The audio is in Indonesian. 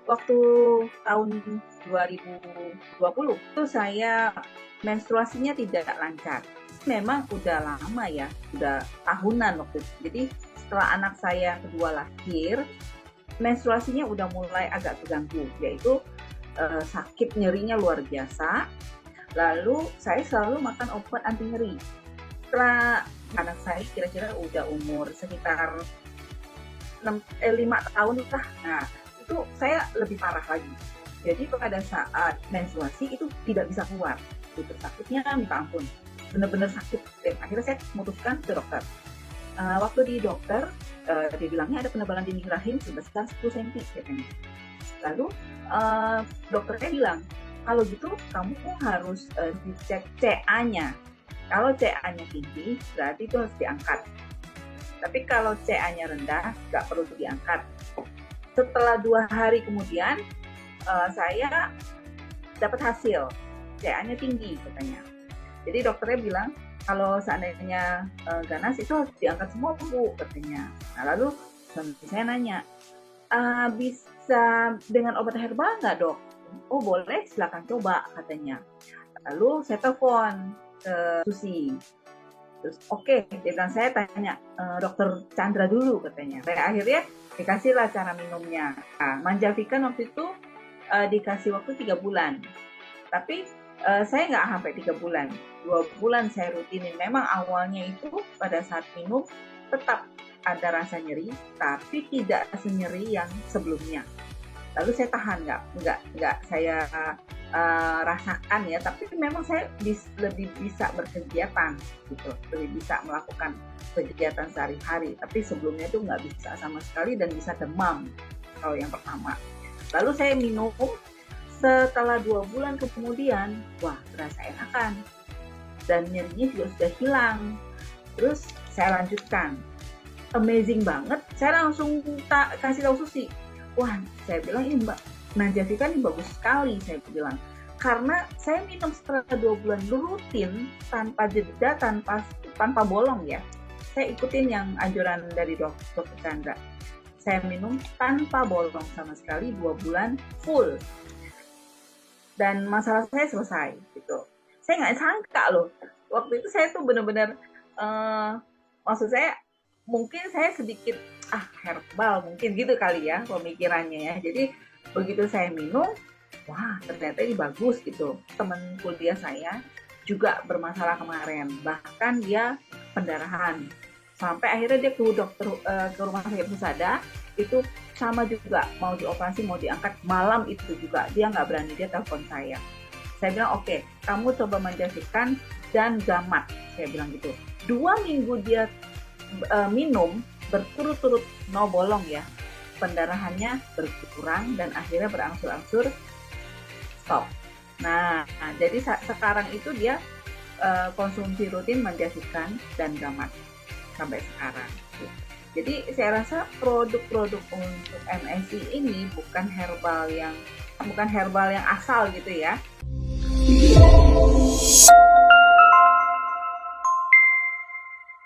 waktu tahun 2020 itu saya menstruasinya tidak lancar. Memang udah lama ya, udah tahunan waktu itu. Jadi setelah anak saya kedua lahir, menstruasinya udah mulai agak terganggu, yaitu sakit nyerinya luar biasa. Lalu saya selalu makan obat anti nyeri. Setelah anak saya kira-kira udah umur sekitar 5 tahun lah. Nah, itu saya lebih parah lagi. Jadi pada saat menstruasi itu tidak bisa keluar. Itu sakitnya minta ampun. Benar-benar sakit. Dan akhirnya saya memutuskan ke dokter. Waktu di dokter, dia bilangnya ada penebalan dinding rahim sebesar 10 cm katanya. Lalu dokternya bilang, kalau gitu kamu harus dicek CA-nya. Kalau CA-nya tinggi, berarti itu harus diangkat. Tapi kalau CA-nya rendah, nggak perlu diangkat. Setelah 2 hari kemudian, saya dapat hasil. CA-nya tinggi katanya. Jadi dokternya bilang, kalau seandainya ganas itu harus diangkat semua Bu katanya. Nah lalu saya nanya, bisa dengan obat herbal nggak dok? Oh boleh, silakan coba katanya. Lalu saya telepon ke Susi. Terus oke, dia bilang saya tanya dokter Chandra dulu katanya. Saya akhirnya dikasihlah cara minumnya. Nah, Manjavikan waktu itu dikasih waktu 3 bulan. Tapi saya nggak sampai 3 bulan. 2 bulan saya rutinin. Memang awalnya itu pada saat minum tetap ada rasa nyeri, tapi tidak senyeri yang sebelumnya. Lalu saya tahan, nggak saya rasakan ya, tapi memang saya lebih bisa berkegiatan gitu, lebih bisa melakukan kegiatan sehari-hari. Tapi sebelumnya itu nggak bisa sama sekali dan bisa demam kalau yang pertama. Lalu saya minum, setelah 2 bulan kemudian, wah terasa enakan dan nyerinya juga sudah hilang. Terus saya lanjutkan, amazing banget. Saya langsung kasih tahu Susi, wah saya bilang ini Mbak Manjavikan ini bagus sekali, saya bilang, karena saya minum setelah 2 bulan rutin tanpa jeda, tanpa bolong ya. Saya ikutin yang anjuran dari dokter Chandra. Saya minum tanpa bolong sama sekali 2 bulan full. Dan masalah saya selesai gitu. Saya nggak sangka loh, waktu itu saya tuh benar-benar maksud saya mungkin saya sedikit herbal mungkin gitu kali ya pemikirannya ya. Jadi begitu saya minum, wah ternyata ini bagus gitu. Teman kuliah saya juga bermasalah kemarin, bahkan dia pendarahan. Sampai akhirnya dia ke rumah sakit Husada, itu sama juga, mau dioperasi, mau diangkat, malam itu juga dia nggak berani, dia telepon saya. Saya bilang oke, kamu coba Manjavikan dan Gamat, saya bilang gitu. 2 minggu dia minum berturut-turut, no bolong ya, pendarahannya berkurang dan akhirnya berangsur-angsur stop. Nah jadi sekarang itu dia konsumsi rutin Manjavikan dan Gamat sampai sekarang. Jadi saya rasa produk-produk untuk MSI ini bukan herbal yang asal gitu ya.